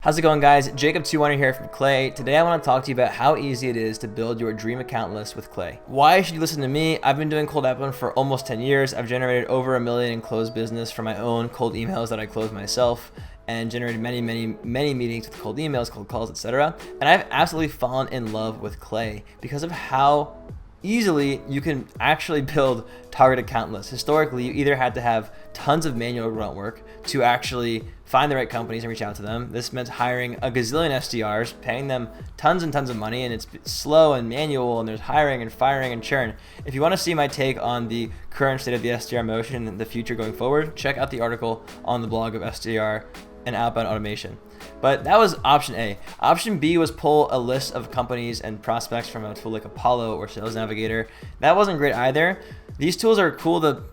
How's it going, guys? Jacob200 here from Clay. Today I want to talk to you about how easy it is to build your dream account list with Clay. Why should you listen to me? I've been doing cold outbound for almost 10 years. I've generated over $1 million in closed business from my own cold emails that I close myself, and generated many meetings with cold emails, cold calls, etc. And I've absolutely fallen in love with Clay because of how easily you can actually build target account lists. Historically, you either had to have tons of manual grunt work to actually find the right companies and reach out to them. This meant hiring a gazillion SDRs, paying them tons and tons of money, and it's slow and manual, and there's hiring and firing and churn. If you want to see my take on the current state of the SDR motion and the future going forward, check out the article on the blog of SDR and outbound automation. But that was option A. Option B was pull a list of companies and prospects from a tool like Apollo or Sales Navigator. That wasn't great either. These tools are cool to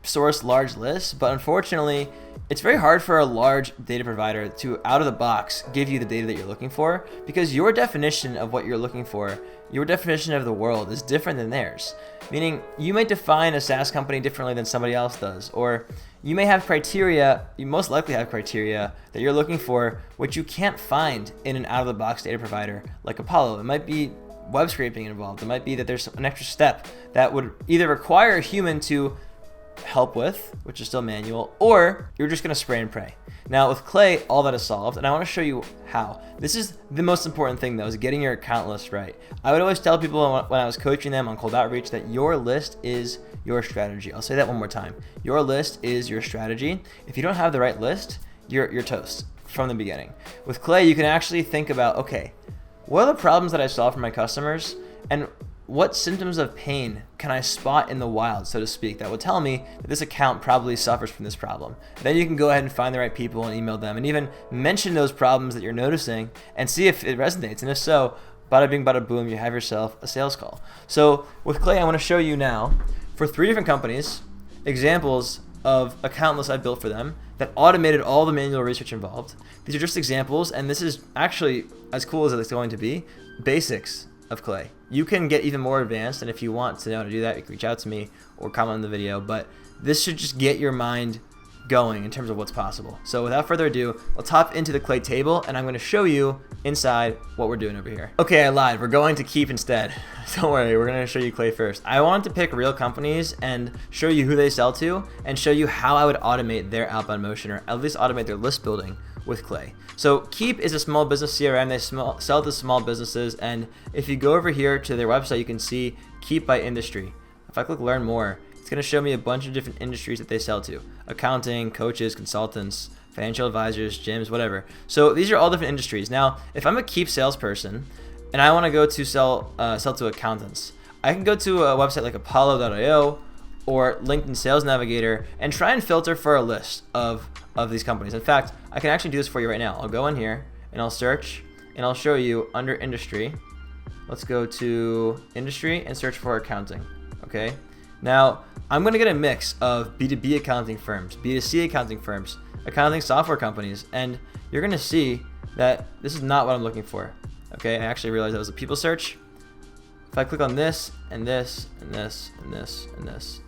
source large lists, but unfortunately, it's very hard for a large data provider to, out of the box, give you the data that you're looking for, because your definition of what you're looking for, your definition of the world is different than theirs. Meaning, you might define a SaaS company differently than somebody else does, or you may have criteria, you most likely have criteria that you're looking for, which you can't find in an out-of-the-box data provider like Apollo. It might be web scraping involved. It might be that there's an extra step that would either require a human to help with, which is still manual, or you're just going to spray and pray. Now with Clay, all that is solved, and I want to show you how. This is the most important thing though, is getting your account list right. I would always tell people when I was coaching them on cold outreach that your list is your strategy. I'll say that one more time. Your list is your strategy. If you don't have the right list, you're toast from the beginning. With Clay, you can actually think about, okay, what are the problems that I solve for my customers, and what symptoms of pain can I spot in the wild, so to speak, that will tell me that this account probably suffers from this problem? Then you can go ahead and find the right people and email them, and even mention those problems that you're noticing and see if it resonates. And if so, bada bing, bada boom, you have yourself a sales call. So with Clay, I want to show you now, for 3 different companies, examples of account lists I built for them that automated all the manual research involved. These are just examples, and this is actually, as cool as it's going to be, basics of Clay. You can get even more advanced, and if you want to know how to do that, you can reach out to me or comment on the video, but this should just get your mind going in terms of what's possible. So without further ado, let's hop into the Clay table, and I'm going to show you inside what we're doing over here. Okay, I lied. We're going to Keep instead. Don't worry, we're going to show you Clay first. I wanted to pick real companies and show you who they sell to and show you how I would automate their outbound motion, or at least automate their list building with Clay. So Keep is a small business CRM. They sell to small businesses, and if you go over here to their website, you can see Keep by industry. If I click learn more, it's going to show me a bunch of different industries that they sell to: accounting, coaches, consultants, financial advisors, gyms, whatever. So these are all different industries. Now, if I'm a Keep salesperson and I want to go to sell to accountants, I can go to a website like Apollo.io or LinkedIn Sales Navigator and try and filter for a list of these companies. In fact, I can actually do this for you right now. I'll go in here and I'll search, and I'll show you under industry. Let's go to industry and search for accounting. Okay. Now, I'm going to get a mix of B2B accounting firms, B2C accounting firms, accounting software companies, and you're going to see that this is not what I'm looking for. Okay, I actually realized that was a people search. If I click on this and this and this and this and this,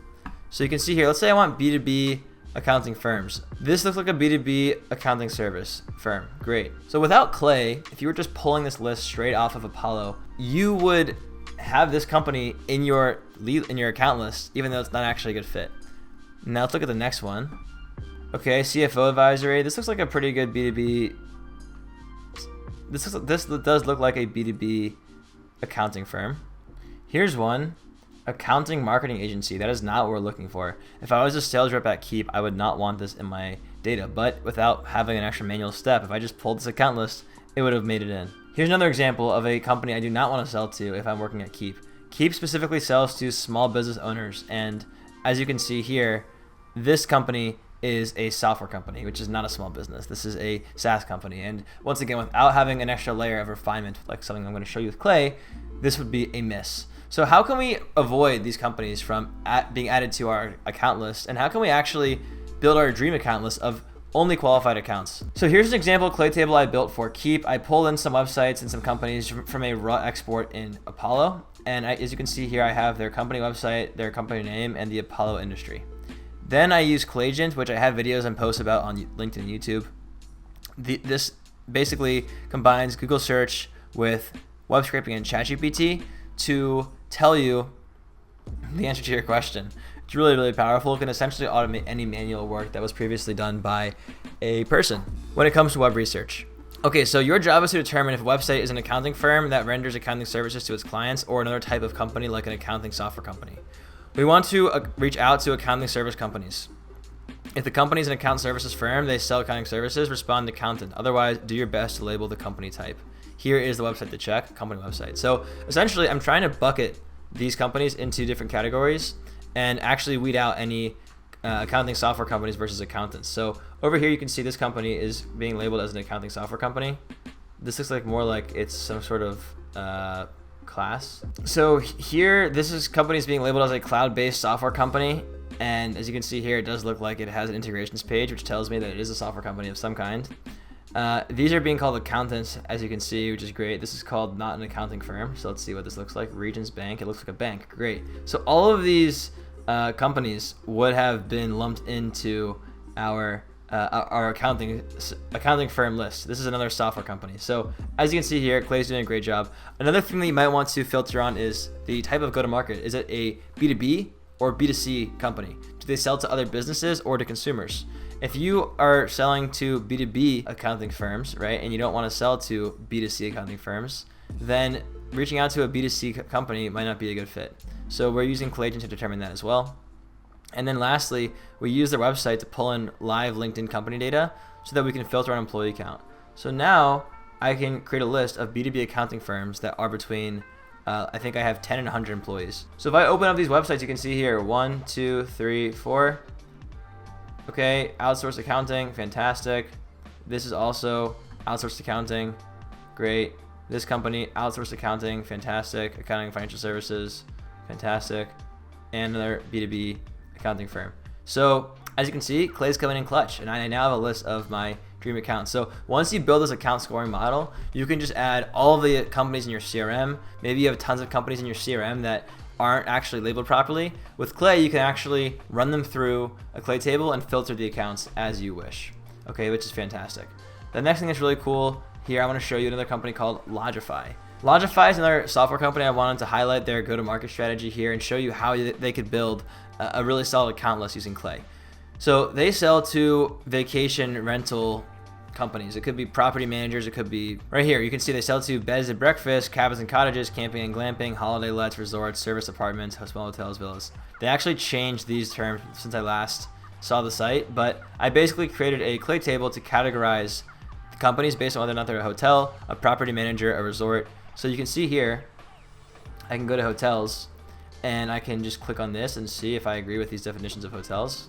so you can see here, let's say I want B2B accounting firms. This looks like a B2B accounting service firm. Great. So without Clay, if you were just pulling this list straight off of Apollo, you would have this company in your account list, even though it's not actually a good fit. Now let's look at the next one. Okay, CFO advisory. This looks like a pretty good B2B. This does look like a B2B accounting firm. Here's one, accounting marketing agency. That is not what we're looking for. If I was a sales rep at Keep, I would not want this in my data, but without having an extra manual step, if I just pulled this account list, it would have made it in. Here's another example of a company I do not want to sell to if I'm working at Keep. Keep specifically sells to small business owners, and as you can see here, this company is a software company, which is not a small business. This is a SaaS company, and once again, without having an extra layer of refinement, like something I'm going to show you with Clay, this would be a miss. So how can we avoid these companies from being added to our account list, and how can we actually build our dream account list of only qualified accounts? So here's an example Clay table I built for Keep. I pulled in some websites and some companies from a raw export in Apollo, and as you can see here, I have their company website, their company name, and the Apollo industry. Then I use Clayagent, which I have videos and posts about on LinkedIn and YouTube. This basically combines Google search with web scraping and ChatGPT to tell you the answer to your question. It's really, really powerful. It can essentially automate any manual work that was previously done by a person when it comes to web research. Okay, so your job is to determine if a website is an accounting firm that renders accounting services to its clients or another type of company like an accounting software company. We want to reach out to accounting service companies. If the company is an accounting services firm, they sell accounting services, respond to accountant. Otherwise, do your best to label the company type. Here is the website to check, company website. So essentially, I'm trying to bucket these companies into different categories and actually weed out any accounting software companies versus accountants. So over here, you can see this company is being labeled as an accounting software company. This looks like more like it's some sort of class. So here, this company is being labeled as a cloud-based software company. And as you can see here, it does look like it has an integrations page, which tells me that it is a software company of some kind. These are being called accountants, as you can see, which is great. This is called not an accounting firm. So let's see what this looks like. Regions Bank. It looks like a bank. Great. So all of these companies would have been lumped into our accounting firm list. This is another software company. So as you can see here, Clay's doing a great job. Another thing that you might want to filter on is the type of go-to-market. Is it a B2B or B2C company? Do they sell to other businesses or to consumers? If you are selling to B2B accounting firms, right, and you don't want to sell to B2C accounting firms, then reaching out to a B2C company might not be a good fit. So we're using Clayton to determine that as well. And then lastly, we use their website to pull in live LinkedIn company data so that we can filter on employee count. So now I can create a list of B2B accounting firms that are between I think I have 10 and 100 employees. So if I open up these websites, you can see here 1, 2, 3, 4. Okay, outsourced accounting, fantastic. This is also outsourced accounting, great. This company, outsourced accounting, fantastic. Accounting and financial services, fantastic. And another B2B accounting firm. So as you can see, Clay's coming in clutch, and I now have a list of my dream accounts. So once you build this account scoring model, you can just add all of the companies in your CRM. Maybe you have tons of companies in your CRM that aren't actually labeled properly. With Clay, you can actually run them through a Clay table and filter the accounts as you wish, okay, which is fantastic. The next thing that's really cool here, I want to show you another company called Logify. Logify is another software company. I wanted to highlight their go-to-market strategy here and show you how they could build a really solid account list using Clay. So they sell to vacation rental companies. It could be property managers. It could be right here. You can see they sell to beds and breakfast, cabins and cottages, camping and glamping, holiday lets, resorts, service apartments, small hotels, villas. They actually changed these terms since I last saw the site, but I basically created a Clay table to categorize the companies based on whether or not they're a hotel, a property manager, a resort. So you can see here, I can go to hotels and I can just click on this and see if I agree with these definitions of hotels.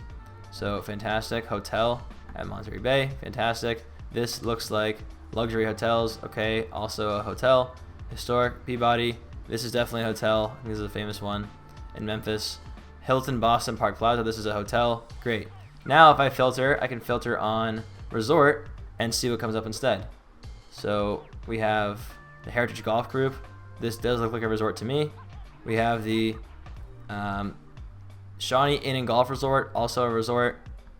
So fantastic, hotel at Monterey Bay, fantastic. This looks like luxury hotels, okay, also a hotel. Historic, Peabody, this is definitely a hotel. This is a famous one in Memphis. Hilton Boston Park Plaza, this is a hotel, great. Now if I filter, I can filter on resort and see what comes up instead. So we have the Heritage Golf Group. This does look like a resort to me. We have the Shawnee Inn and Golf Resort, also a resort.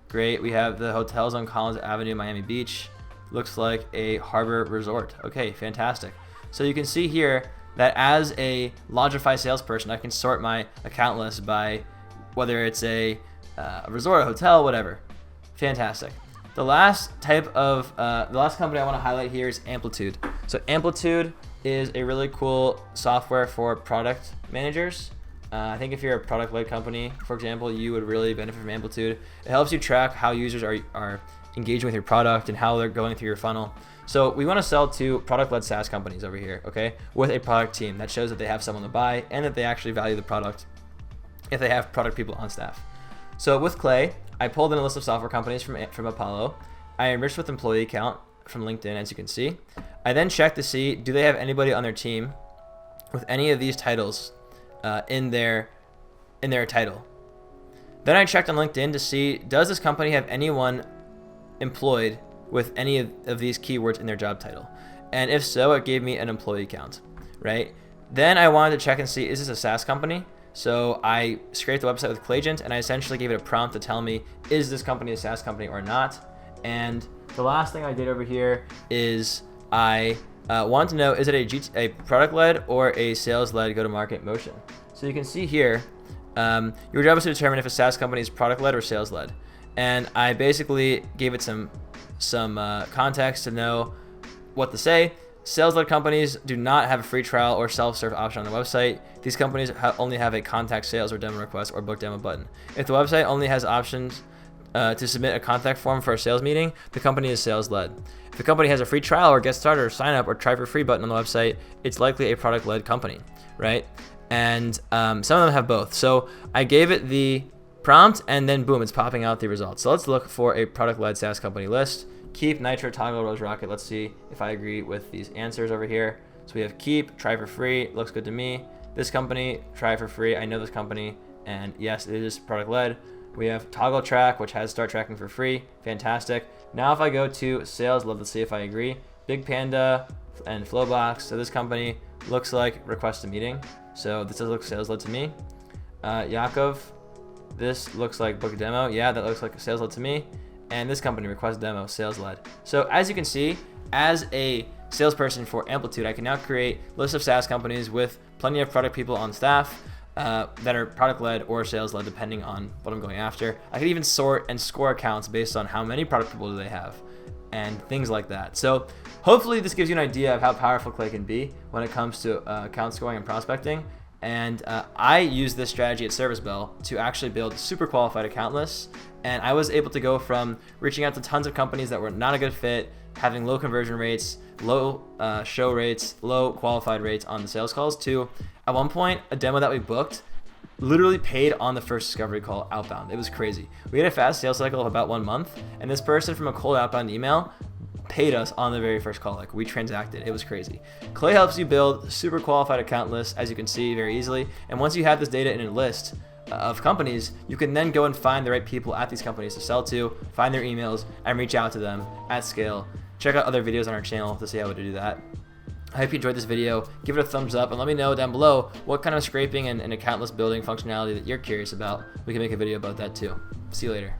Great. We have the hotels on Collins Avenue, Miami Beach. Looks like a harbor resort. Okay, fantastic. So you can see here that as a Logify salesperson, I can sort my account list by whether it's a resort, a hotel, whatever. Fantastic. The last type of, the last company I want to highlight here is Amplitude. So Amplitude is a really cool software for product managers. I think if you're a product-led company, for example, you would really benefit from Amplitude. It helps you track how users are engaging with your product and how they're going through your funnel. So we want to sell to product-led SaaS companies over here, okay, with a product team that shows that they have someone to buy and that they actually value the product if they have product people on staff. So with Clay, I pulled in a list of software companies from Apollo. I enriched with employee count from LinkedIn, as you can see. I then checked to see, do they have anybody on their team with any of these titles in their title. Then I checked on LinkedIn to see, does this company have anyone employed with any of these keywords in their job title? And if so, it gave me an employee count, right? Then I wanted to check and see, is this a SaaS company? So I scraped the website with Clayagent and I essentially gave it a prompt to tell me, is this company a SaaS company or not? And The last thing I did over here is I want to know, is it a product-led or a sales-led go-to-market motion? So you can see here, your job is to determine if a SaaS company is product-led or sales-led. And I basically gave it some context to know what to say. Sales-led companies do not have a free trial or self-serve option on the website. These companies only have a contact sales or demo request or book demo button. If the website only has options to submit a contact form for a sales meeting, the company is sales-led. If the company has a free trial or get started or sign up or try for free button on the website, it's likely a product-led company, right? And some of them have both. So I gave it the prompt and then boom, it's popping out the results. So let's look for a product-led SaaS company list. Keep, Nitro, Toggle, Rose Rocket. Let's see if I agree with these answers over here. So we have Keep, try for free, looks good to me. This company, try for free, I know this company, and yes, it is product-led. We have Toggle Track, which has start tracking for free, fantastic. Now if I go to sales, let's see if I agree. Big Panda and Flowbox, so this company looks like request a meeting. So this does look sales-led to me. Yakov, this looks like book a demo. Yeah, that looks like a sales-led to me. And this company, request demo, sales-led. So as you can see, as a salesperson for Amplitude, I can now create lists of SaaS companies with plenty of product people on staff that are product-led or sales-led, depending on what I'm going after. I could even sort and score accounts based on how many product people do they have and things like that. So hopefully this gives you an idea of how powerful Clay can be when it comes to account scoring and prospecting. And I used this strategy at Service Bell to actually build super qualified account lists. And I was able to go from reaching out to tons of companies that were not a good fit, having low conversion rates, low show rates, low qualified rates on the sales calls, to at one point a demo that we booked literally paid on the first discovery call outbound. It was crazy. We had a fast sales cycle of about 1 month, and this person from a cold outbound email paid us on the very first call. Like, we transacted. It was crazy. Clay helps you build super qualified account lists, as you can see, very easily. And once you have this data in a list of companies, you can then go and find the right people at these companies to sell to, find their emails, and reach out to them at scale. Check out other videos on our channel to see how to do that. I hope you enjoyed this video. Give it a thumbs up and let me know down below what kind of scraping and account list building functionality that you're curious about. We can make a video about that too. See you later.